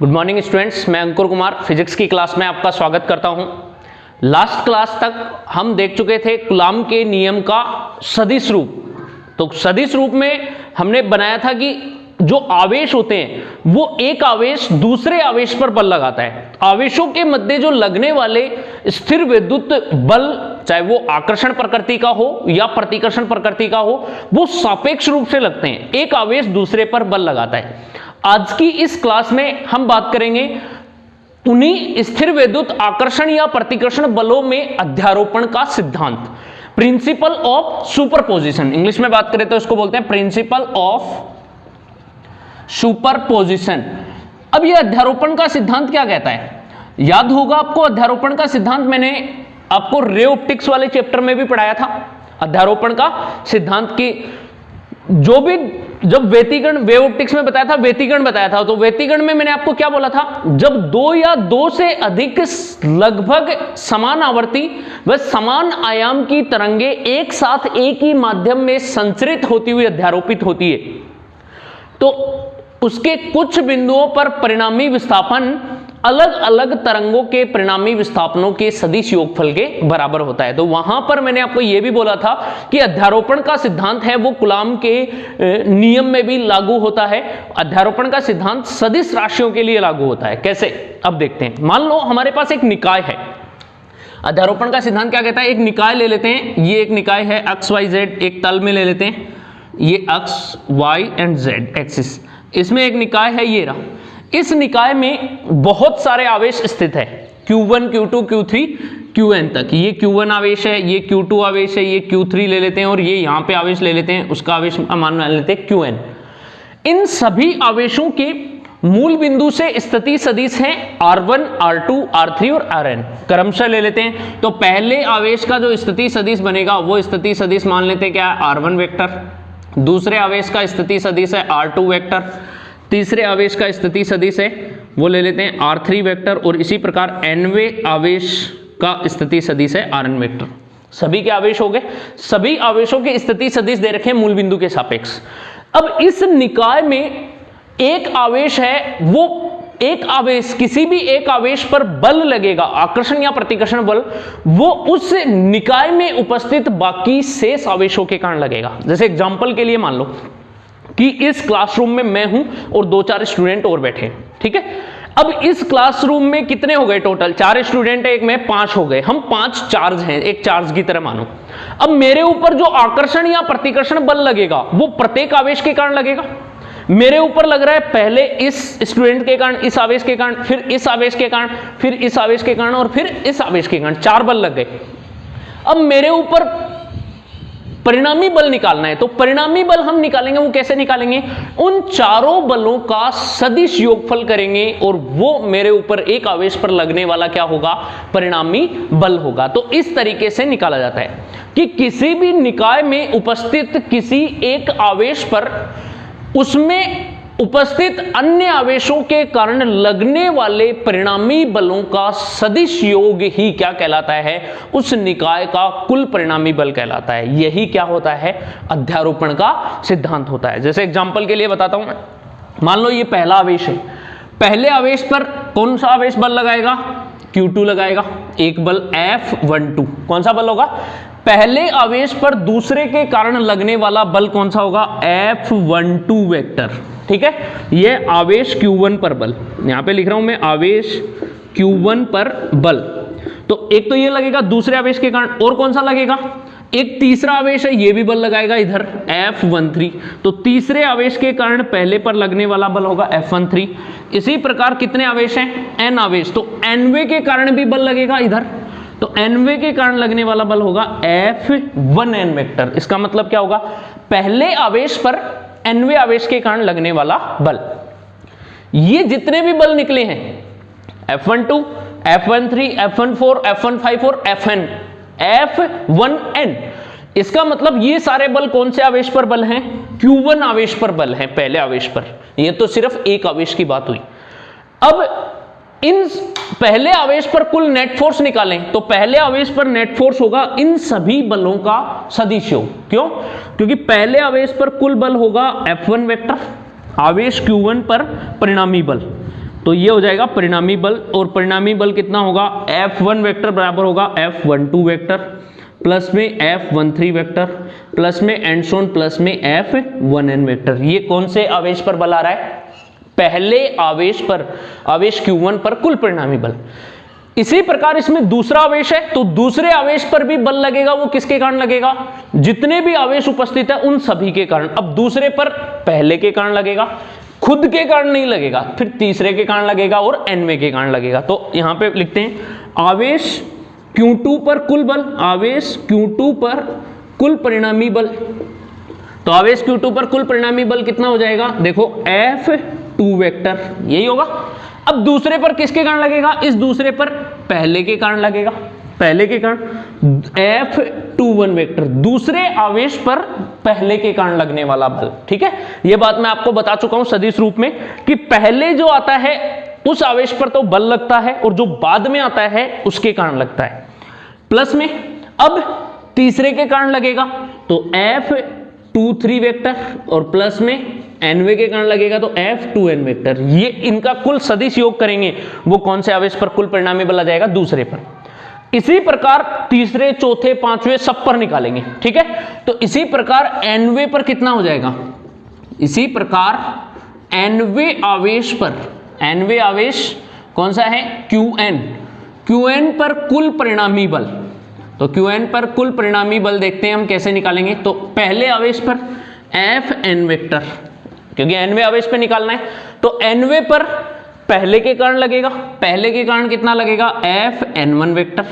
Good morning students, मैं अंकुर Kumar physics की class में आपका स्वागत करता हूं। लास्ट क्लास तक हम देख चुके थे कूलॉम के नियम का सदिश रूप। तो सदिश रूप में हमने बनाया था कि जो आवेश होते हैं वो एक आवेश दूसरे आवेश पर बल लगाता है। आवेशों के मध्य जो लगने वाले स्थिर विद्युत बल, चाहे वो आकर्षण प्रकृति का हो या प्रतिकर्षण प्रकृति का हो, वो सापेक्ष रूप से लगते हैं। एक आवेश दूसरे पर बल लगाता है। आज की इस क्लास में हम बात करेंगे उन्हीं स्थिर विद्युत आकर्षण या प्रतिकर्षण बलों में अध्यारोपण का सिद्धांत, प्रिंसिपल ऑफ सुपरपोजिशन। इंग्लिश में बात करें तो इसको बोलते हैं प्रिंसिपल ऑफ सुपरपोजिशन। अब यह अध्यारोपण का सिद्धांत क्या कहता है? याद होगा आपको, अध्यारोपण का सिद्धांत मैंने आपको रे ऑप्टिक्स वाले चैप्टर में भी पढ़ाया था। अध्यारोपण का सिद्धांत की जो भी जब व्यतिकरण वेव ऑप्टिक्स में बताया था, व्यतिकरण बताया था, तो व्यतिकरण में मैंने आपको क्या बोला था? जब दो या दो से अधिक लगभग समान आवर्ती व समान आयाम की तरंगे एक साथ एक ही माध्यम में संचरित होती हुई अध्यारोपित होती है, तो उसके कुछ बिंदुओं पर परिणामी विस्थापन अलग अलग तरंगों के परिणामी विस्थापनों के सदिश योगफल के बराबर होता है। तो वहां पर मैंने आपको यह भी बोला था कि अध्यारोपण का सिद्धांत है वो कूलॉम के नियम में भी लागू होता है। अध्यारोपण का सिद्धांत सदिश राशियों के लिए लागू होता है। कैसे? अब देखते हैं। मान लो हमारे पास एक निकाय है। अध्यारोपण का सिद्धांत क्या कहता है? एक निकाय ले लेते हैं। ये एक निकाय है एक्स वाई जेड, एक तल में ले लेते हैं। ये X Y and Z axis, इसमें एक निकाय है, ये रहा। इस निकाय में बहुत सारे आवेश स्थित है, Q1, Q2, Q3, Qn तक। ये Q1 आवेश है, ये Q2 आवेश है, ये Q3 ले लेते हैं और ये यहां पे आवेश ले लेते हैं, उसका आवेश मान लेते हैं Qn। इन सभी आवेशों के मूल बिंदु से स्थिति सदिश हैं R1, R2, R3 और Rn। क्रमशः ले लेते हैं। तो पहले आवेश का जो स्थिति सदिश बनेगा वो स्थिति सदिश मान लेते हैं क्या? R1 vector. दूसरे आवेश का स्थिति सदिश है R2 वेक्टर। तीसरे आवेश का स्थिति सदिश है वो ले लेते हैं R3 वेक्टर। और इसी प्रकार nवें आवेश का स्थिति सदिश है Rn वेक्टर। सभी के आवेश हो गए। सभी आवेशों के स्थिति सदिश दे रखे हैं मूल बिंदु के सापेक्ष। अब इस निकाय में एक आवेश है, वो एक आवेश, किसी भी एक आवेश पर बल लगेगा, आकर्षण या प्रतिकर्षण बल, वो उस निकाय में उपस्थित बाकी शेष आवेशों के कारण लगेगा। जैसे एग्जांपल के लिए मान लो कि इस क्लासरूम में मैं हूं और 2-4 स्टूडेंट और बैठे हैं, ठीक है। अब इस क्लासरूम में कितने हो गए टोटल? 4 स्टूडेंट है, एक में 5 हो गए। हम 5 चार्ज हैं, एक चार्ज की तरह मानो। अब मेरे ऊपर जो आकर्षण या प्रतिकर्षण बल लगेगा वो प्रत्येक आवेश के कारण लगेगा। मेरे ऊपर लग रहा है पहले इस स्टूडेंट के कारण, इस आवेश के कारण, फिर इस आवेश के कारण, फिर इस आवेश के कारण और फिर इस आवेश के कारण। 4 बल लग गए। अब मेरे ऊपर परिणामी बल निकालना है, तो परिणामी बल हम निकालेंगे, वो कैसे निकालेंगे? उन चारों बलों का सदिश योगफल करेंगे और वो मेरे ऊपर एक आवेश पर लगने वाला क्या होगा? परिणामी बल होगा। तो इस तरीके से निकाला जाता है कि किसी भी निकाय में उपस्थित किसी एक आवेश पर उसमें उपस्थित अन्य आवेशों के कारण लगने वाले परिणामी बलों का सदिश योग ही क्या कहलाता है? उस निकाय का कुल परिणामी बल कहलाता है। यही क्या होता है? अध्यारोपण का सिद्धांत होता है। जैसे एग्जांपल के लिए बताता हूं मैं। मान लो ये पहला आवेश है। पहले आवेश पर कौन सा आवेश बल लगाएगा? Q2 लगाएगा। एक बल F12। कौन सा बल होगा? पहले आवेश पर दूसरे के कारण लगने वाला बल कौन सा होगा? F12 वेक्टर, ठीक है। ये आवेश Q1 पर बल, यहां पे लिख रहा हूं मैं, आवेश Q1 पर बल। तो एक तो ये लगेगा दूसरे आवेश के कारण, और कौन सा लगेगा? एक तीसरा आवेश है, ये भी बल लगाएगा इधर F13। तो तीसरे आवेश के कारण पहले पर लगने वाला बल होगा F13। इसी प्रकार कितने आवेश हैं? N आवेश, तो nवे के कारण भी बल लगेगा इधर, तो nवे के कारण लगने वाला बल होगा F1n वेक्टर। इसका मतलब क्या होगा? पहले आवेश पर nवे आवेश के कारण लगने वाला बल। ये जितने भी बल निकले हैं, F12, F13, F14, F15 और F1n, इसका मतलब ये सारे बल कौन से आवेश पर बल हैं? Q1 आवेश पर बल हैं, पहले आवेश पर। ये तो सिर्फ एक आवेश की बात हुई। अब इन पहले आवेश पर कुल नेट फोर्स निकालें, तो पहले आवेश पर नेट फोर्स होगा इन सभी बलों का सदिश योग। क्यों? क्योंकि पहले आवेश पर कुल बल होगा F1 वेक्टर, आवेश Q1 पर परिणामी बल, तो ये हो जाएगा परिणामी बल, और परिणामी बल कितना होगा, F1 वेक्टर बराबर होगा F12 वेक्टर प्लस में F13 वेक्टर प्लस में एंड सो ऑन प्लस में F1n वेक्टर। ये कौन से आवेश पर बल आ रहा है, पहले आवेश पर, आवेश Q1 पर कुल परिणामी बल। इसी प्रकार इसमें दूसरा आवेश है, तो दूसरे आवेश पर भी बल लगेगा, वो किसके कारण लगेगा, जितने भी आवेश उपस्थित है उन सभी के कारण। अब दूसरे पर पहले के कारण लगेगा, खुद के कारण नहीं लगेगा, फिर तीसरे के कारण लगेगा और nवें के कारण लगेगा। तो यहां पे लिखते हैं आवेश Q2 पर कुल बल, आवेश Q2 पर कुल परिणामी बल। तो आवेश Q2 पर कुल परिणामी बल कितना हो जाएगा, देखो F2 वेक्टर, यही होगा। अब दूसरे पर किसके कारण लगेगा, इस दूसरे पर पहले के कारण लगेगा, पहले के कारण F21 वेक्टर, दूसरे आवेश पर पहले के कारण लगने वाला बल। ठीक है, यह बात मैं आपको बता चुका हूं सदिश रूप में कि पहले जो आता है उस आवेश पर तो बल लगता है और जो बाद में आता है उसके कारण लगता है। प्लस में अब तीसरे के कारण लगेगा तो F23 वेक्टर और प्लस में nवे के कारण लगेगा तो F2n वेक्टर। ये इनका कुल सदिश योग करेंगे, वो कौन से आवेश पर कुल परिणामी बल आ जाएगा, दूसरे पर। इसी प्रकार तीसरे, चौथे, पांचवें सब पर निकालेंगे। ठीक है, तो इसी प्रकार nवे पर कितना हो जाएगा, इसी प्रकार nवे आवेश पर, nवे आवेश कौन सा है, Qn पर कुल परिणामी बल। तो Qn पर कुल परिणामी बल देखते हैं हम कैसे निकालेंगे। तो पहले आवेश पर Fn वेक्टर, क्योंकि nवे आवेश पे निकालना है, तो nवे पर पहले के कारण लगेगा, पहले के कारण कितना लगेगा, Fn1 वेक्टर,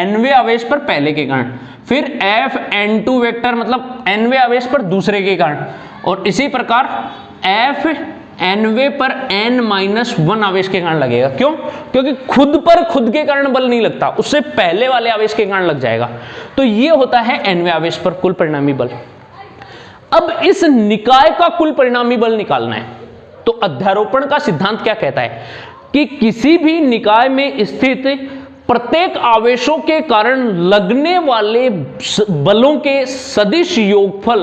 nवे आवेश पर पहले के कारण, फिर Fn2 वेक्टर मतलब nवे आवेश पर दूसरे के कारण, और इसी प्रकार Fnवे पर n-1 आवेश के कारण लगेगा। क्यों, क्योंकि खुद पर खुद के कारण बल नहीं लगता, उससे पहले वाले आवेश के कारण लग जाएगा। तो ये होता है nवे आवेश पर कुल परिणामी बल। अब इस निकाय का कुल परिणामी बल निकालना है, तो अध्यारोपण का सिद्धांत क्या कहता है कि किसी भी निकाय में स्थित प्रत्येक आवेशों के कारण लगने वाले बलों के सदिश योगफल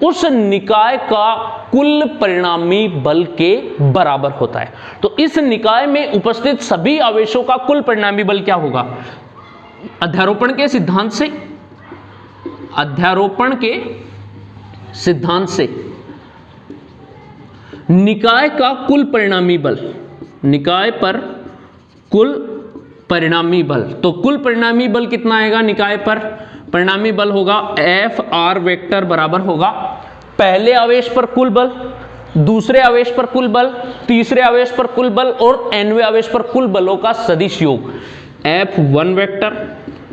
उस निकाय का कुल परिणामी बल के बराबर होता है। तो इस निकाय में उपस्थित सभी आवेशों का कुल परिणामी बल क्या होगा, अध्यारोपण के सिद्धांत से, अध्यारोपण के सिद्धांत से निकाय का कुल परिणामी बल, निकाय पर कुल परिणामी बल, तो कुल परिणामी बल कितना आएगा, निकाय पर परिणामी बल होगा Fr वेक्टर बराबर होगा पहले आवेश पर कुल बल, दूसरे आवेश पर कुल बल, तीसरे आवेश पर कुल बल और nवे आवेश पर कुल बलों का सदिश योग। F1 वेक्टर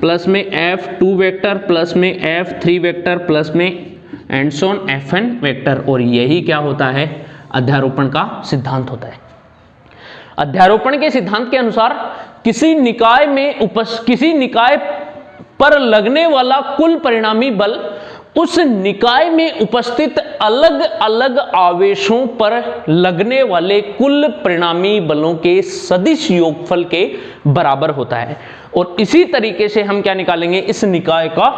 प्लस में F2 वेक्टर प्लस में F3 वेक्टर प्लस में and so on Fn vector. और यही क्या होता है, अध्यारोपण का सिद्धांत होता है। अध्यारोपण के सिद्धांत के अनुसार किसी निकाय पर लगने वाला कुल परिणामी बल उस निकाय में उपस्थित अलग अलग आवेशों पर लगने वाले कुल परिणामी बलों के सदिश योगफल के बराबर होता है। और इसी तरीके से हम क्या निकालेंगे, इस निकाय का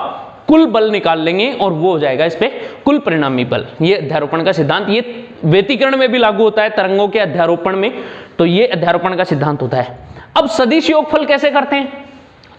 कुल बल निकाल लेंगे और वो हो जाएगा इस पे कुल परिणामी बल। ये अध्यारोपण का सिद्धांत, ये व्यतिकरण में भी लागू होता है, तरंगों के अध्यारोपण में, तो ये अध्यारोपण का सिद्धांत होता है। अब सदिश योगफल कैसे करते हैं,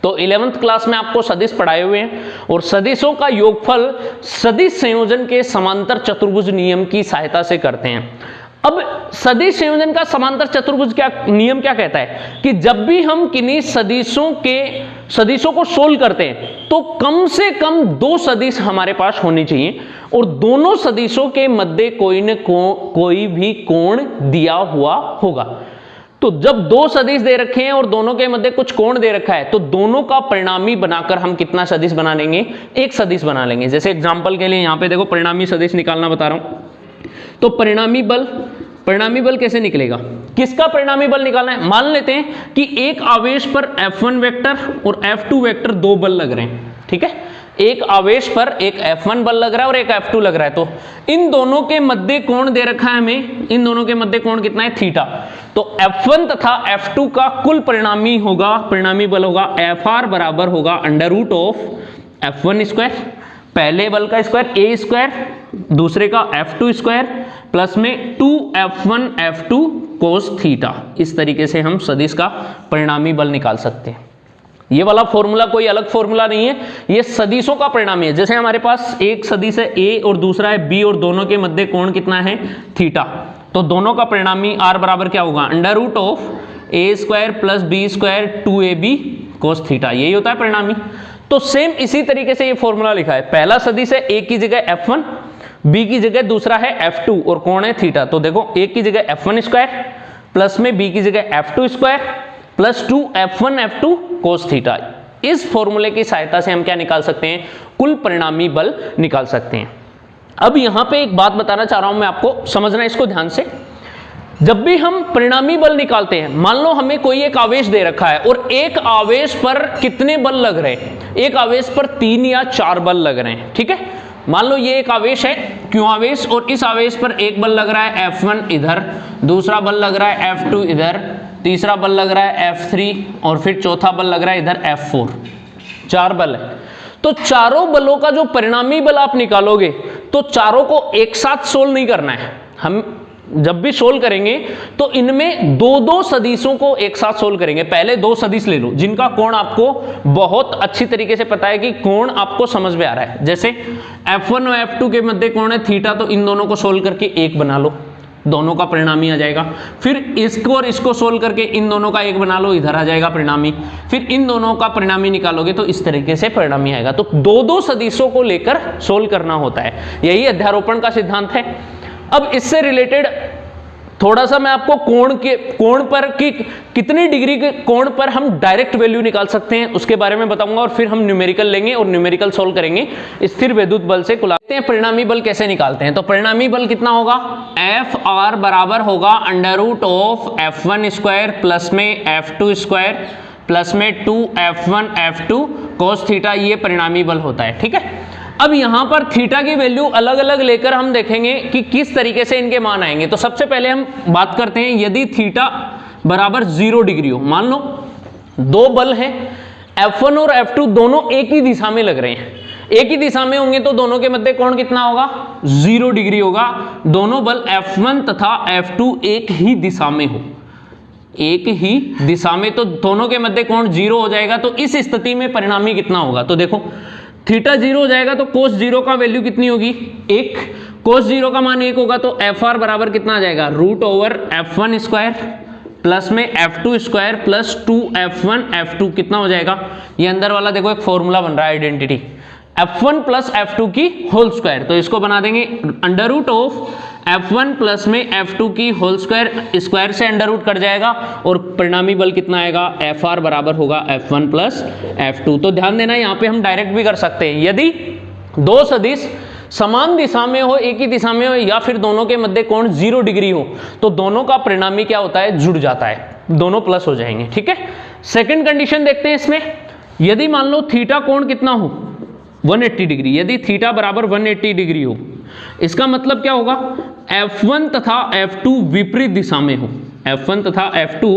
तो 11th क्लास में आपको सदिश पढ़ाए हुए हैं और सदिशों का योगफल सदिश संयोजन के समांतर चतुर्भुज नियम की सहायता से करते हैं। अब सदिश संयोजन का समांतर चतुर्भुज क्या नियम क्या कहता है कि जब भी हम किन्हीं सदिशों को सोल्व करते हैं तो कम से कम दो सदिश हमारे पास होने चाहिए और दोनों सदिशों के मध्य कोई भी कोण दिया हुआ होगा। तो जब दो सदिश दे रखे हैं और दोनों के मध्य कुछ कोण दे रखा है तो दोनों का परिणामी बनाकर हम कितना सदिश बना लेंगे, एक सदिश बना लेंगे। जैसे एग्जांपल के लिए यहां पे देखो परिणामी सदिश निकालना बता रहा हूं। तो परिणामी बल कैसे निकलेगा, किसका परिणामी बल निकालना है। मान लेते हैं कि एक आवेश पर F1 वेक्टर और F2 वेक्टर दो बल लग रहे हैं, ठीक है। एक आवेश पर एक F1 बल लग रहा है और एक F2 लग रहा है, तो इन दोनों के मध्य कोण दे रखा है हमें, इन दोनों के मध्य कोण कितना है, थीटा। तो F1 तथा F2 का कुल परिणामी बल होगा Fr बराबर होगा under root of F1 square, पहले बल का स्क्वायर A स्क्वायर, दूसरे का F2 स्क्वायर प्लस में 2F1 F2 कोस थीटा। इस तरीके से हम सदिश का परिणामी बल निकाल सकते हैं। ये वाला फॉर्मूला कोई अलग फॉर्मूला नहीं है, ये सदिशों का परिणामी है। जैसे हमारे पास एक सदिश है ए और दूसरा है बी और दोनों के मध्य कोण कितना है थीटा, तो दोनों का परिणामी r बराबर क्या होगा under root of A square plus B square 2ab cos theta, यही होता है परिणामी। तो सेम इसी तरीके से ये फॉर्मूला लिखा है, पहला सदिश है a की जगह f1, b की जगह दूसरा है f2 और कोण है थीटा। तो देखो a की जगह f1 स्क्वायर प्लस में b की जगह f2 square plus 2f1 f2 cos theta. इस फॉर्मूले की सहायता से हम क्या निकाल सकते हैं, कुल परिणामी बल निकाल सकते हैं। अब यहां पे एक बात बताना चाह रहा हूं मैं आपको, समझना इसको ध्यान से। जब भी हम परिणामी बल निकालते हैं, मान लो हमें कोई एक आवेश दे रखा है और एक आवेश पर कितने बल लग रहे हैं, एक आवेश पर 3 या 4 बल लग रहे हैं, ठीक है। मान लो ये एक आवेश है Q आवेश और इस आवेश पर एक बल लग रहा है F1 इधर, दूसरा बल लग रहा है F2 इधर, तीसरा बल लग रहा है F3 और फिर चौथा बल लग रहा है इधर F4, 4 बल है। तो चारों बलों का जो परिणामी बल आप निकालोगे तो चारों को एक साथ सोल्व नहीं करना है। हम जब भी सोल्व करेंगे तो इनमें दो दो सदिशों को एक साथ सोल्व करेंगे। पहले 2 सदिश ले लो जिनका कोण आपको बहुत अच्छी तरीके से पता है कि कोण आपको समझ में आ रहा है। जैसे F1 और F2 के मध्य कोण है थीटा, तो इन दोनों को सोल्व करके 1 बना लो, दोनों का परिणामी आ जाएगा। फिर इसको और इसको सोल्व करके इन दोनों का 1 बना लो, इधर आ जाएगा परिणामी। फिर इन दोनों का परिणामी निकालोगे तो इस तरीके से परिणामी आएगा। तो 2 सदिशों को लेकर सोल्व करना होता है, यही अध्यारोपण का सिद्धांत है। अब इससे रिलेटेड थोड़ा सा मैं आपको कोण पर कि कितनी डिग्री के कोण पर हम डायरेक्ट वैल्यू निकाल सकते हैं उसके बारे में बताऊंगा, और फिर हम न्यूमेरिकल लेंगे और न्यूमेरिकल सोल्व करेंगे स्थिर वैद्युत बल से। कुलाते हैं परिणामी बल कैसे निकालते हैं। तो परिणामी बल कितना होगा, Fr बराबर होगा under root of F1 square plus में F2 स्क्वायर प्लस में 2F1 F2 कोस थीटा, ये परिणामी बल होता है, ठीक है। अब यहां पर थीटा की वैल्यू अलग अलग लेकर हम देखेंगे कि किस तरीके से इनके मान आएंगे। तो सबसे पहले हम बात करते हैं, यदि थीटा बराबर 0 डिग्री हो, मान लो 2 बल हैं F1 और F2 दोनों एक ही दिशा में लग रहे हैं, एक ही दिशा में होंगे तो दोनों के मध्य कोण कितना होगा 0 डिग्री होगा। दोनों बल F1 तथा F2 एक ही दिशा में हो, एक ही दिशा में, तो दोनों के मध्य कोण 0 हो जाएगा। तो इस स्थिति में परिणामी कितना होगा, तो देखो थीटा 0 हो जाएगा तो कोस 0 का वैल्यू कितनी होगी 1, कोस 0 का मान 1 होगा तो Fr बराबर कितना आ जाएगा root over F1 square plus में F2 square plus 2F1 F2 कितना हो जाएगा, ये अंदर वाला देखो एक फॉर्मूला बन रहा है आइडेंटिटी, F1 प्लस F2 की होल स्क्वायर, तो इसको बना देंगे under root of F1 plus में F2 की होल स्क्वायर, स्क्वायर से अंडर रूट कट जाएगा और परिणामी बल कितना आएगा Fr बराबर होगा F1 प्लस F2। तो ध्यान देना यहाँ पे हम डायरेक्ट भी कर सकते हैं, यदि 2 सदिश समान दिशा में हो, एक ही दिशा में हो, या फिर दोनों के मध्य कोण 0 डिग्री हो, तो दोनों का परिणामी क्या होता है जुड़ जाता है, दोनों प्लस हो जाएंगे, ठीक है। सेकंड कंडीशन देखते हैं इसमें, यदि मान लो थीटा कोण कितना हो 180 डिग्री, यदि थीटा बराबर 180 डिग्री हो, इसका मतलब क्या होगा F1 तथा F2 विपरीत दिशा में हो, F1 तथा F2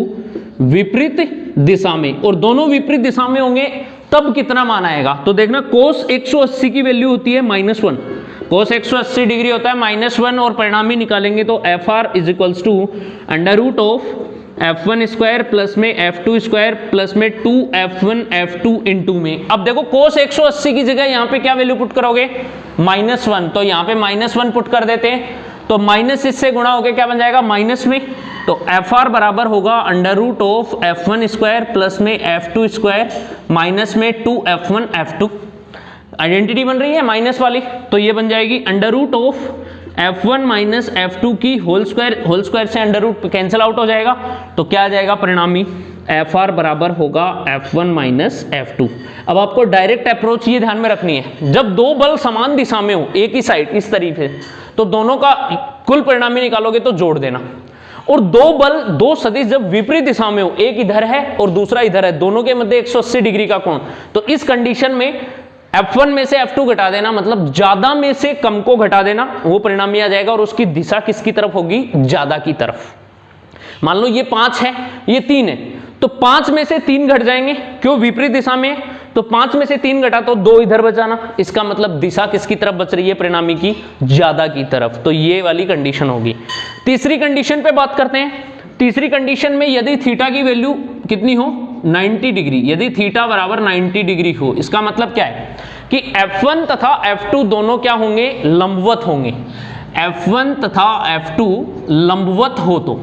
विपरीत दिशा में, और दोनों विपरीत दिशा में होंगे तब कितना मान आएगा। तो देखना कोस 180 की वैल्यू होती है -1, कोस 180 डिग्री होता है -1, और परिणामी निकालेंगे तो Fr is equals to under root of F1 square plus में F2 स्क्वायर प्लस में 2F1 F2 इंटू में। अब देखो कोस 180 की जगह यहाँ पे क्या वैल्यू पुट करोगे -1, तो यहाँ पे -1 पुट कर देते हैं, तो माइनस इससे गुणा होकर क्या बन जाएगा माइनस में, तो Fr बराबर होगा under root of F1 square plus में F2 स्क्वायर माइनस में 2F1 F2, आइडेंटिटी बन रही है माइनस वाली, तो ये बन जाएगी under root of F1 minus F2 की होल स्क्वायर से अंडर रूट कैंसिल आउट हो जाएगा, तो क्या आ जाएगा परिणामी Fr बराबर होगा F1 माइनस F2। अब आपको डायरेक्ट अप्रोच ये ध्यान में रखनी है, जब 2 बल समान दिशा में हो एक ही साइड इस तरीके से, तो दोनों का कुल परिणामी निकालोगे तो जोड़ देना, और 2 सदिश जब विपरीत दिशा में हो, एक इधर है और दूसरा इधर है, दोनों के मध्य 180 डिग्री का कोण, तो इस कंडीशन में F1 में से F2 घटा देना, मतलब ज्यादा में से कम को घटा देना, वो परिणामी आ जाएगा, और उसकी दिशा किसकी तरफ होगी ज्यादा की तरफ। मान लो ये 5 है ये 3 है, तो 5 में से 3 घट जाएंगे, क्यों विपरीत दिशा में, तो 5 में से 3 घटा तो 2 इधर बचाना, इसका मतलब दिशा किसकी तरफ बच रही है परिणामी की ज्यादा की तरफ, तो ये वाली कंडीशन होगी। तीसरी कंडीशन पे बात करते हैं, तीसरी कंडीशन में यदि थीटा की वैल्यू कितनी हो 90 डिग्री, यदि थीटा बराबर 90 डिग्री हो, इसका मतलब क्या है कि F1 तथा F2 दोनों क्या होंगे, लंबवत होंगे। F1 तथा F2 लंबवत हो तो,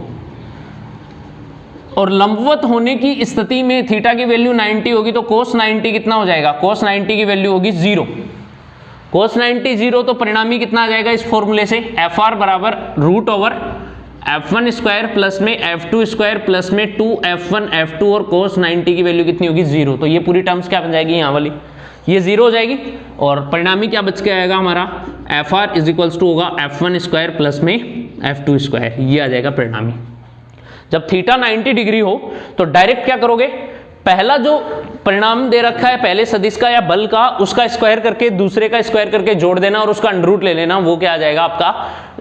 और लंबवत होने की स्थिति में थीटा की वैल्यू 90 होगी तो cos 90 कितना हो जाएगा, cos 90 की वैल्यू होगी 0। cos 90 0 तो परिणामी कितना आ जाएगा इस फॉर्मूले से, FR बराबर root over F1 square plus में F2 स्क्वायर प्लस में 2F1 F2 और cos 90 की वैल्यू कितनी होगी 0। तो ये पूरी टर्म्स क्या बन जाएगी, यहाँ वाली ये 0 हो जाएगी और परिणामी क्या बच के आएगा हमारा, FR इज इक्वल्स टू होगा F1 स्क्वायर प्लस में F2 स्क्वायर, ये आ जाएगा परिणामी। जब थीटा 90 डिग्री हो तो डायरेक्ट क्या करोगे, पहला जो परिणाम दे रखा है पहले सदिश का या बल का, उसका स्क्वायर करके दूसरे का स्क्वायर करके जोड़ देना और उसका अंडर रूट ले लेना, वो क्या आ जाएगा आपका,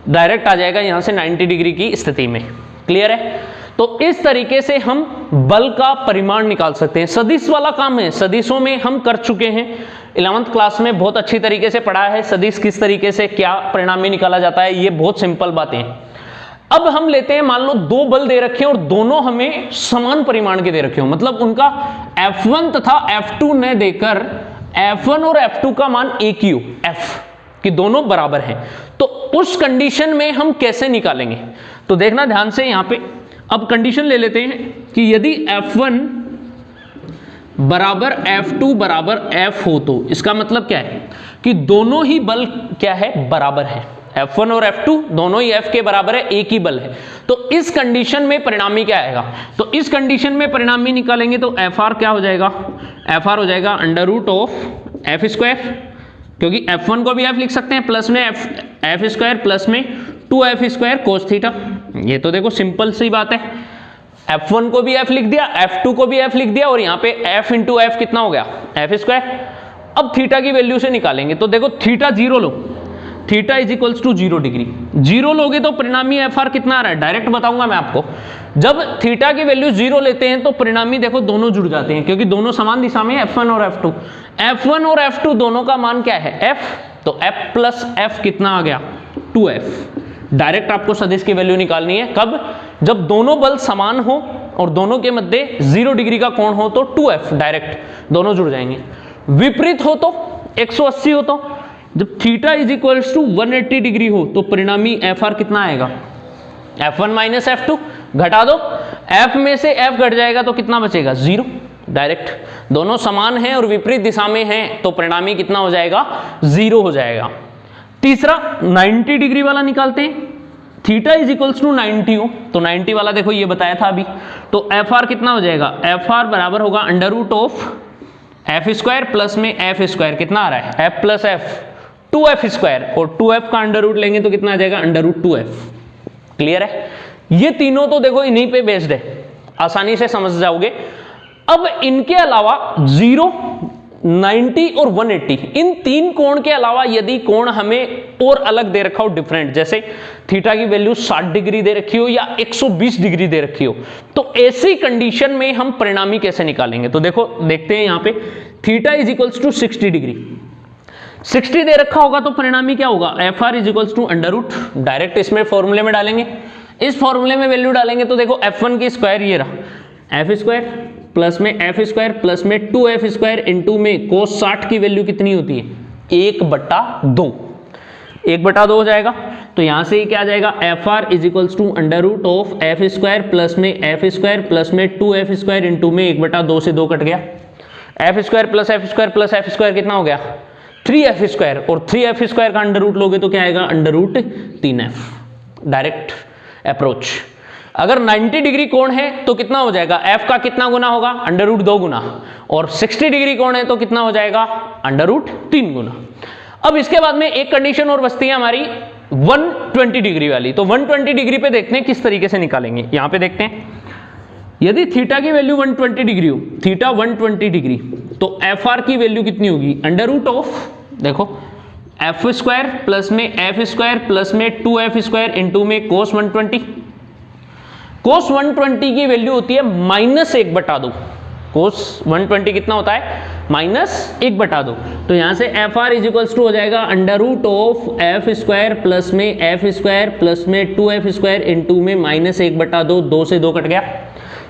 डायरेक्ट आ जाएगा यहां से 90 डिग्री की स्थिति में। क्लियर है? तो इस तरीके से हम बल का परिमाण निकाल सकते हैं। सदिश वाला काम है, सदिशों में हम कर चुके हैं, 11th क्लास में बहुत अच्छी तरीके से पढ़ा है सदिश किस तरीके से क्या परिणाम में निकाला जाता है, ये बहुत सिंपल बातें हैं। अब हम लेते हैं, मान लो दो बल दे रखे हैं और दोनों हमें समान परिमाण के दे रखे हो, मतलब उनका F1 तथा F2 ने देकर F1 और F2 का मान एक ही हो, F कि दोनों बराबर हैं, तो उस कंडीशन में हम कैसे निकालेंगे, तो देखना ध्यान से यहां पे। अब कंडीशन ले लेते हैं कि यदि F1 बराबर F2 बराबर F हो तो इसका मतलब क्या है कि दोनों ही बल क्या है, बराबर है। F1 और F2 दोनों ही F के बराबर है, एक ही बल है। तो इस कंडीशन में परिणामी क्या आएगा, तो इस कंडीशन में परिणामी निकालेंगे तो FR क्या हो जाएगा, FR हो जाएगा under root of F square, क्योंकि F1 को भी F लिख सकते हैं, प्लस में F स्क्वायर प्लस में 2F स्क्वायर कोस थीटा। ये तो देखो सिंपल सी बात है, F1 को भी F लिख दिया, F2 को भी F लिख दिया और यहाँ पे F इंटू F कितना हो गया, F स्क्वायर। अब थीटा की वैल्यू से निकालेंगे तो देखो थीटा 0 लो, theta is equals to 0 degree, 0 लोगे तो परिणामी FR कितना आ रहा है, डायरेक्ट बताऊंगा मैं आपको। जब थीटा की वैल्यू 0 लेते हैं तो परिणामी देखो दोनों जुड़ जाते हैं, क्योंकि दोनों समान दिशा में F1 और F2, F1 और F2 दोनों का मान क्या है, F, तो F प्लस F कितना आ गया, 2F। डायरेक्ट आपको सदिश की वैल्यू निकालनी है, कब, जब दोनों बल समान हो और दोनों के मध्य 0 डिग्री का कोण हो तो 2F, डायरेक्ट दोनों जुड़ जाएंगे। विपरीत हो तो 180 हो तो, जब theta is equals to 180 degree हो तो परिणामी FR कितना आएगा, F1 माइनस F2, घटा दो, F में से F घट जाएगा तो कितना बचेगा, 0। डायरेक्ट दोनों समान हैं और विपरीत दिशा में हैं तो परिणामी कितना हो जाएगा, 0 हो जाएगा। तीसरा 90 डिग्री वाला निकालते हैं, थीटा इज इक्वल्स टू 90 हो तो 90 वाला देखो ये बताया था अभी, तो FR कितना हो जाएगा, FR बराबर होगा under root of F square plus में F स्क्वायर कितना आ रहा है, F plus F 2F square, और 2F का अंडर रूट लेंगे तो कितना आ जाएगा, अंडर रूट 2F। क्लियर है? ये तीनों तो देखो इन्हीं पे बेस्ड है, आसानी से समझ जाओगे। अब इनके अलावा 0, 90 और 180, इन तीन कोण के अलावा यदि कोण हमें और अलग दे रखा हो, डिफरेंट, जैसे थीटा की वैल्यू 60 डिग्री दे रखी हो या 120 डिग्री दे रखी हो, तो ऐसी कंडीशन में हम परिणामी कैसे निकालेंगे, तो देखो देखते हैं यहाँ पे theta is equals to 60 degree, 60 दे रखा होगा तो परिणामी क्या होगा, FR is equals to under root, direct इसमें फॉर्मूले में डालेंगे, इस फॉर्मूले में वैल्यू डालेंगे तो देखो F1 की स्क्वायर ये रहा, F स्क्वायर प्लस में F स्क्वायर प्लस में 2F स्क्वायर इंटू में कोस 60 की वैल्यू कितनी होती है, 1/2, 1/2 हो जाएगा। तो यहां से क्या आ जाएगा, FR is equals to under root of F square plus में F स्क्वायर प्लस में 2F स्क्वायर इंटू में 1/2 से 2 कट गया, F square plus F square plus F square कितना हो गया, 3F स्क्वायर, और 3F स्क्वायर का अंडर रूट लोगे तो क्या आएगा, under root 3F। Direct approach. अगर 90 डिग्री कोण है तो कितना हो जाएगा, F का कितना गुना होगा, अंडर रूट 2 गुना, और 60 डिग्री कोण है तो कितना हो जाएगा, अंडर रूट 3 गुना। अब इसके बाद में एक कंडीशन और बचती है हमारी 120 डिग्री वाली, तो 120 डिग्री पे देखते हैं किस तरीके से निकालेंगे। यहां पे देखते हैं, यदि थीटा की वैल्यू 120 डिग्री हो, थीटा 120 डिग्री, तो FR की वैल्यू कितनी होगी, अंडर रूट ऑफ, देखो F स्क्वायर प्लस में F स्क्वायर प्लस में 2F स्क्वायर इंटू में कोस 120, कोस 120 की वैल्यू होती है -1/2, कोस 120 कितना होता है, -1/2। तो यहाँ से एफ आर इजिकल्स टू हो जाएगा √ऑफ एफ स्क्वायर प्लस में एफ स्क्वायर प्लस में 2f² इंटू में -1/2, 2 से 2 कट गया,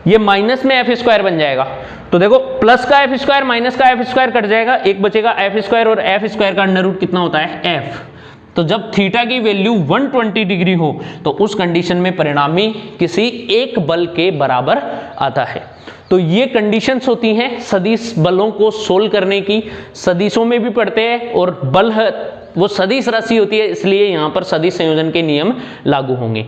ये माइनस में एफ स्क्वायर बन जाएगा। तो देखो प्लस का एफ स्क्वायर माइनस का एफ स्क्वायर कट जाएगा, एक बचेगा एफ स्क्वायर, और एफ स्क्वायर का अंडर रूट कितना होता है एफ। तो जब थीटा की वैल्यू 120 डिग्री हो तो उस कंडीशन में परिणामी किसी एक बल के बराबर आता है। तो ये कंडीशंस होती हैं सदिश बलों को सोल्व करने की, सदिशों में भी पढ़ते हैं, और बल है वो सदिश राशि होती है, इसलिए यहां पर सदिश संयोजन के नियम लागू होंगे।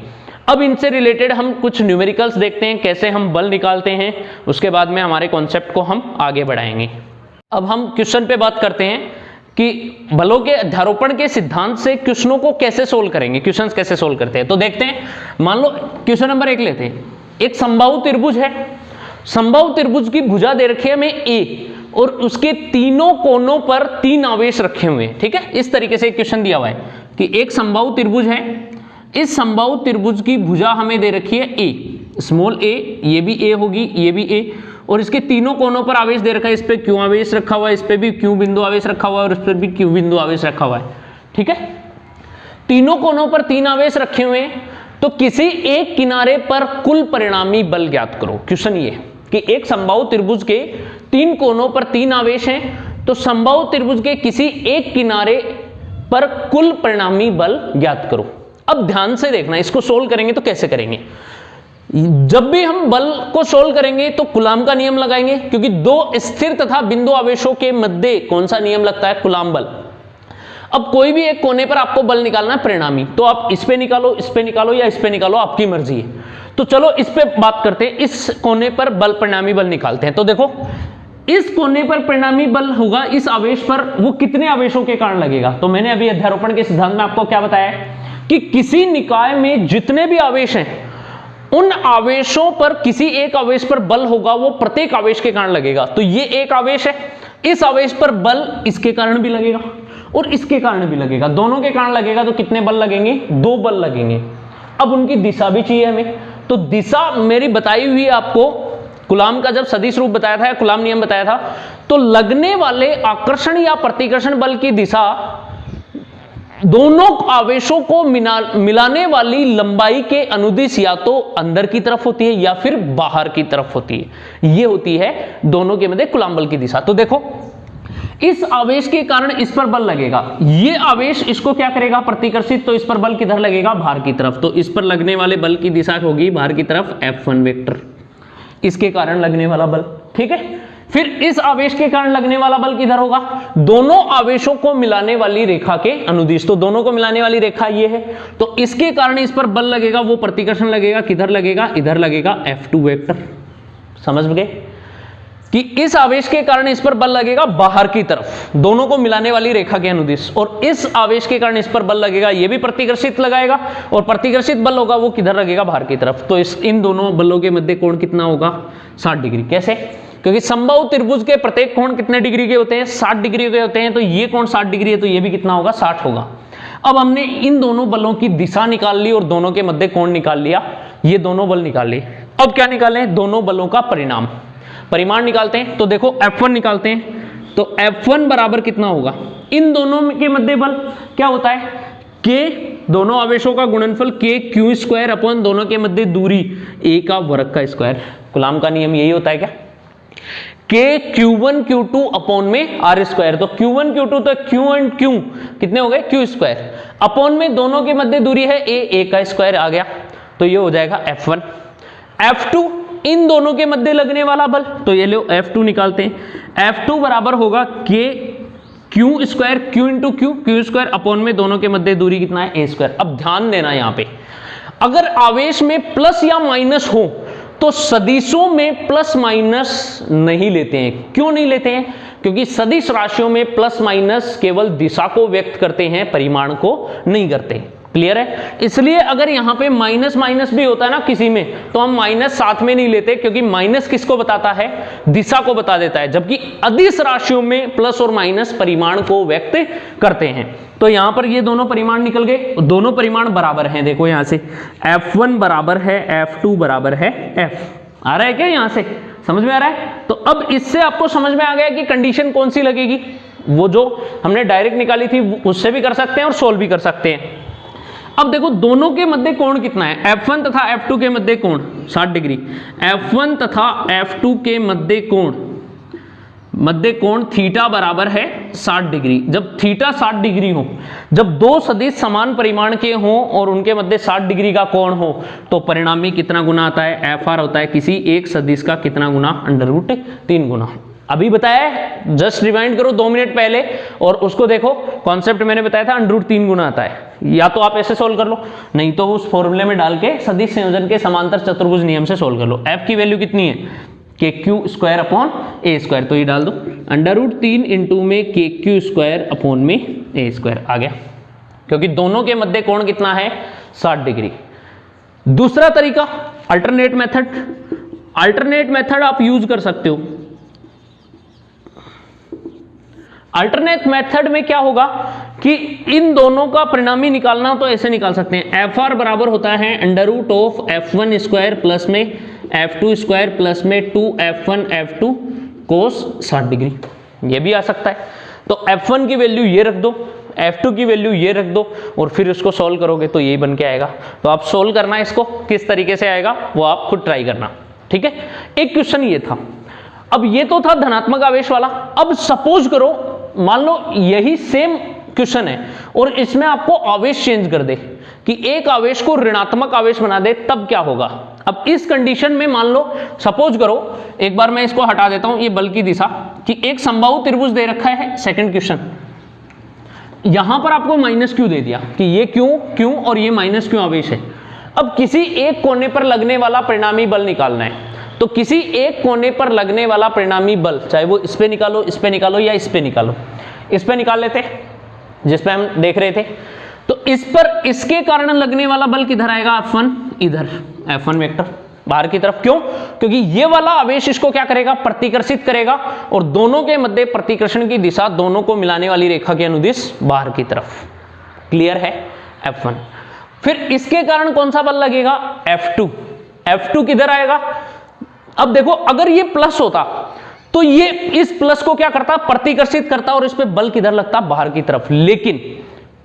अब इनसे रिलेटेड हम कुछ न्यूमेरिकल्स देखते हैं, कैसे हम बल निकालते हैं, उसके बाद में हमारे कॉन्सेप्ट को हम आगे बढ़ाएंगे। अब हम क्वेश्चन पे बात करते हैं कि बलों के अध्यारोपण के सिद्धांत से क्वेश्चनों को कैसे सोल्व करेंगे, क्वेश्चंस कैसे सोल्व करते हैं। तो देखते हैं, मान लो क्वेश्चन नंबर 1 लेते हैं। एक समबाहु त्रिभुज है, समबाहु त्रिभुज की भुजा दे रखी है हमें ए, और उसके तीनों कोनों पर 3 आवेश रखे हुए हैं, ठीक है। इस तरीके से एक क्वेश्चन दिया हुआ है कि एक समबाहु त्रिभुज है, इस समबाहु त्रिभुज की भुजा हमें दे रखी है ए, स्मॉल ए, ये भी ए होगी, ये भी ए, और इसके तीनों कोनों पर आवेश दे रखा है, इस पे क्यू आवेश रखा हुआ है, इस पे भी क्यू बिंदु आवेश रखा हुआ है, और इस पर भी क्यू बिंदु आवेश रखा हुआ है, ठीक है। तीनों कोनों पर 3 आवेश रखे हुए हैं, तो किसी एक किनारे पर कुल परिणामी बल ज्ञात करो। क्वेश्चन ये कि एक समबाहु त्रिभुज के 3 कोनों पर 3 आवेश हैं, तो समबाहु त्रिभुज के किसी एक किनारे पर कुल परिणामी बल ज्ञात करो। अब ध्यान से देखना, इसको सोल्व करेंगे तो कैसे करेंगे। जब भी हम बल को सोल्व करेंगे तो कूलाम का नियम लगाएंगे, क्योंकि 2 स्थिर तथा बिंदु आवेशों के मध्य कौन सा नियम लगता है, कूलाम बल। अब कोई भी एक कोने पर आपको बल निकालना है परिणामी, तो आप इस पे निकालो, इस पे निकालो, या इस पे निकालो, आपकी मर्जी है। तो चलो इस पे बात करते हैं, इस कोने पर बल परिणामी बल निकालते हैं। तो देखो इस कोने पर परिणामी बल होगा, इस आवेश पर वो कितने आवेशों के कारण लगेगा। तो मैंने अभी अध्यारोपण के सिद्धांत में आपको क्या बताया कि किसी निकाय में जितने भी आवेश हैं उन आवेशों पर किसी एक आवेश पर बल होगा, वो प्रत्येक आवेश के कारण लगेगा। तो ये एक आवेश है, इस आवेश पर बल इसके कारण भी लगेगा और इसके कारण भी लगेगा, दोनों के कारण लगेगा। तो कितने बल लगेंगे, 2 बल लगेंगे। अब उनकी दिशा भी चाहिए हमें, तो दिशा मेरी बताई हुई आपको कूलाम का जब सदिश रूप बताया था, कूलाम नियम बताया था, तो लगने वाले आकर्षण या प्रतिकर्षण बल की दिशा दोनों आवेशों को मिलाने वाली लंबाई के अनुदिश या तो अंदर की तरफ होती है या फिर बाहर की तरफ होती है। ये होती है दोनों के मध्य कूलाम बल की दिशा। तो देखो इस आवेश के कारण इस पर बल लगेगा, ये आवेश इसको क्या करेगा, प्रतिकर्षित, तो इस पर बल किधर लगेगा, बाहर की तरफ। तो इस पर लगने वाले बल की दिशा होगी बाहर की तरफ, F1 वेक्टर, इसके कारण लगने वाला बल, ठीक है। फिर इस आवेश के कारण लगने वाला बल किधर होगा, दोनों आवेशों को मिलाने वाली रेखा के अनुदिश। तो दोनों को मिलाने वाली रेखा ये है, तो इसके कारण इस पर बल लगेगा, वो प्रतिकर्षण लगेगा, किधर लगेगा, इधर लगेगा, F2 वेक्टर। समझ गए कि इस आवेश के कारण इस पर बल लगेगा बाहर की तरफ, दोनों को मिलाने वाली रेखा के अनुदिश, और इस आवेश के कारण इस पर बल लगेगा, ये भी प्रतिकर्षित लगाएगा, और प्रतिकर्षित बल होगा वो किधर लगेगा, बाहर की तरफ। तो इन दोनों बलों के मध्य कोण कितना होगा, 60 डिग्री। कैसे, क्योंकि समबाहु त्रिभुज के प्रत्येक कोण कितने डिग्री के होते हैं, 60 डिग्री के होते हैं। तो ये कोण 60 डिग्री है, तो ये भी कितना होगा, 60 होगा। अब हमने इन दोनों बलों की दिशा निकाल ली और दोनों के मध्य कोण निकाल लिया, ये दोनों बल निकाल लिए। अब क्या निकालें, दोनों बलों का परिमाण निकालते हैं। तो देखो F1 निकालते हैं, तो F1 बराबर कितना होगा, इन दोनों के मध्य बल क्या होता है, K, दोनों आवेशों का गुणनफल K क्यू स्क्वायर अपॉन दोनों के मध्य दूरी A का वर्ग का स्क्वायर। कूलाम का नियम यही होता है क्या, K Q1 Q2 अपॉन में R स्क्वायर। तो Q1 Q2 तो Q एंड Q कितने हो गए, Q स्क्वायर, अपॉन में दोनों के मध्य दूरी है A का स्क्वायर आ गया, तो ये हो जाएगा F1। F2 इन दोनों के मध्य लगने वाला बल, तो ये लो F2 निकालते हैं। F2 बराबर होगा K Q square, Q into Q square upon में दोनों के मध्य दूरी कितना है, A स्क्वायर। अब ध्यान देना यहाँ पे, अगर आवेश में प्लस या माइनस हो तो सदिशों में प्लस माइनस नहीं लेते हैं। क्यों नहीं लेते हैं, क्योंकि सदिश राशियों में प्लस माइनस केवल दिशा को व्यक्त करते हैं, परिमाण को नहीं करते। क्लियर है, इसलिए अगर यहाँ पे माइनस माइनस भी होता है ना किसी में, तो हम माइनस साथ में नहीं लेते, क्योंकि माइनस किसको बताता है, दिशा को बता देता है, जबकि अदिश राशियों में प्लस और माइनस परिमाण को व्यक्त करते हैं। तो यहाँ पर ये दोनों परिमाण निकल गए, दोनों परिमाण बराबर हैं। देखो यहाँ से F1 बराबर है F2 बराबर है F, आ रहा है क्या यहाँ से, समझ में आ रहा है? तो अब इससे आपको समझ में आ गया कि कंडीशन कौन सी लगेगी, वो जो हमने डायरेक्ट निकाली थी उससे भी कर सकते हैं और सोल्व भी कर सकते हैं। अब देखो दोनों के मध्य कोण कितना है, F1 तथा F2 के मध्य कोण 60 डिग्री। F1 तथा F2 के मध्य कोण थीटा बराबर है 60 डिग्री। जब थीटा 60 डिग्री हो, जब दो सदिश समान परिमाण के हों और उनके मध्य 60 डिग्री का कोण हो, तो परिणामी कितना गुना आता है, FR होता है किसी एक सदिश का कितना गुना, √3 गुना। अभी बताया है, जस्ट रिवाइंड करो 2 मिनट पहले और उसको देखो, कॉन्सेप्ट मैंने बताया था √3 गुना आता है। या तो आप ऐसे सोल्व कर लो, नहीं तो उस फॉर्मूले में डाल के सदिश संयोजन के समांतर चतुर्भुज नियम से सोल्व कर लो। F की वैल्यू कितनी है, KQ² तो ये डाल दो, √3 इंटू में KQ² में A²। आ गया, क्योंकि दोनों के मध्य कोण कितना है, 60 डिग्री। दूसरा तरीका अल्टरनेट मेथड आप यूज कर सकते हो। अल्टरनेट मेथड में क्या होगा कि इन दोनों का परिणामी निकालना तो ऐसे निकाल सकते हैं, FR बराबर होता है √F1² प्लस में F2² प्लस में 2F1 F2 कोस 60 डिग्री। ये भी आ सकता है। तो F1 की वैल्यू ये रख दो, F2 की वैल्यू ये रख दो और फिर इसको सॉल्व करोगे तो यही बन के आएगा। तो आप सॉल्व करना, इसको किस तरीके से आएगा वो आप खुद ट्राई करना, ठीक है। एक क्वेश्चन ये था। अब ये तो था धनात्मक आवेश वाला। अब सपोज करो, मान लो यही सेम क्वेश्चन है और इसमें आपको आवेश चेंज कर दे कि एक आवेश को ऋणात्मक आवेश बना दे, तब क्या होगा। अब इस कंडीशन में मान लो, सपोज करो, एक बार मैं इसको हटा देता हूं, ये बल की दिशा, कि एक समबाहु त्रिभुज दे रखा है, सेकंड क्वेश्चन। यहां पर आपको -q दे दिया कि ये क्यों और ये -q आवेश है। अब किसी एक कोने पर लगने वाला परिणामी बल निकालना है। तो किसी एक कोने पर लगने वाला परिणामी बल, चाहे वो इस पे निकालो, इस पे निकालो या इस पे निकालो, इस पे निकाल लेते जिस पे हम देख रहे थे। तो इस पर इसके कारण लगने वाला बल किधर आएगा, F1 इधर, F1 वेक्टर बाहर की तरफ। क्यों? क्योंकि ये वाला आवेश इसको क्या करेगा, प्रतिकर्षित करेगा और दोनों के मध्य प्रतिकर्षण की दिशा दोनों को मिलाने वाली रेखा के अनुदिश बाहर की तरफ। क्लियर है, F1। फिर इसके कारण कौन सा बल लगेगा, F2 किधर आएगा। अब देखो, अगर ये प्लस होता तो ये इस प्लस को क्या करता, प्रतिकर्षित करता और इस पे बल किधर लगता, बाहर की तरफ। लेकिन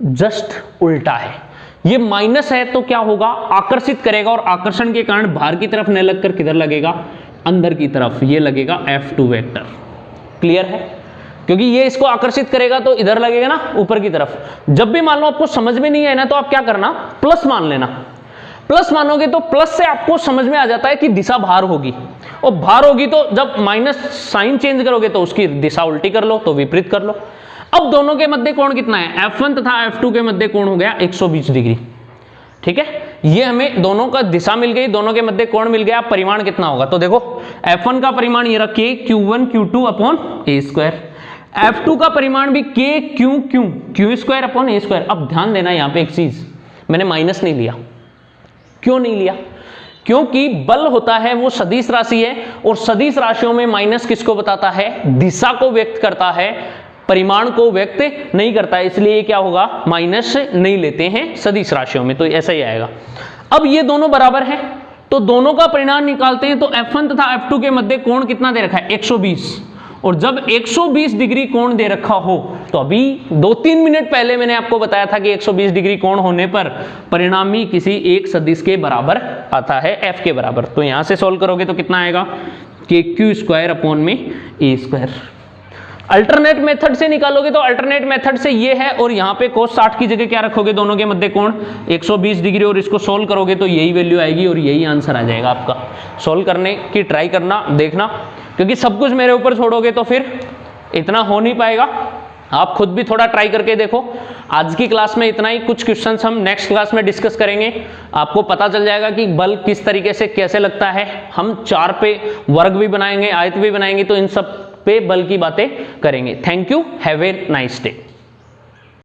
जस्ट उल्टा है, ये माइनस है तो क्या होगा, आकर्षित करेगा और आकर्षण के कारण बाहर की तरफ न लगकर किधर लगेगा, अंदर की तरफ। ये लगेगा F2 वेक्टर। क्लियर है, क्योंकि ये इसको आकर्षित करेगा तो इधर लगेगा ना, ऊपर की तरफ। जब भी मान लो आपको समझ में नहीं आए ना, तो आप क्या करना, प्लस मान लेना। प्लस मानोगे तो प्लस से आपको समझ में आ जाता है कि दिशा बाहर होगी, और बाहर होगी तो जब माइनस साइन चेंज करोगे तो उसकी दिशा उल्टी कर लो, तो विपरीत कर लो। अब दोनों के मध्य कोण कितना है, F1 तथा F2 के मध्य कोण हो गया 120 डिग्री। ठीक है, ये हमें दोनों का दिशा मिल गई, दोनों के मध्य कोण मिल गया। परिमाण कितना होगा, तो देखो F1 का परिमाण ये रखिए Q1 Q2 upon A², F2 का परिमाण भी Q² अपॉन A²। अब ध्यान देना यहां पे एक चीज, मैंने माइनस नहीं लिया। क्यों नहीं लिया, क्योंकि बल होता है वो सदिश राशि है, और सदिश राशियों में माइनस किसको बताता है, दिशा को व्यक्त करता है, परिमाण को व्यक्त नहीं करता है। इसलिए क्या होगा, माइनस नहीं लेते हैं सदिश राशियों में, तो ऐसा ही आएगा। अब ये दोनों बराबर हैं, तो दोनों का परिणाम निकालते हैं। तो F1 तथा F2 के मध्य कोण कितना दे रखा है, 120। और जब 120 डिग्री कोण दे रखा हो, तो अभी 2-3 मिनट पहले मैंने आपको बताया था कि 120 डिग्री कोण होने पर परिणामी किसी एक सदिश के बराबर आता है, F के बराबर। तो यहां से सॉल्व करोगे तो कितना आएगा, KQ² अपॉन में A²। अल्टरनेट मेथड से निकालोगे तो अल्टरनेट मेथड से ये है, और यहाँ पे cos 60 की जगह क्या रखोगे, दोनों के मध्य कोण 120 डिग्री, और इसको सोल्व करोगे तो यही वैल्यू आएगी और यही आंसर आ जाएगा आपका। सोल्व करने की ट्राई करना, देखना, क्योंकि सब कुछ मेरे ऊपर छोड़ोगे तो फिर इतना हो नहीं पाएगा। आप खुद भी थोड़ा ट्राई करके देखो। आज की क्लास में इतना ही, कुछ क्वेश्चंस हम नेक्स्ट क्लास में डिस्कस करेंगे। आपको पता चल जाएगा कि बल किस तरीके से कैसे लगता है। हम 4 पे वर्ग भी बनाएंगे, आयत भी बनाएंगे, तो इन सब पे बल की बातें करेंगे। Thank you, have a nice day.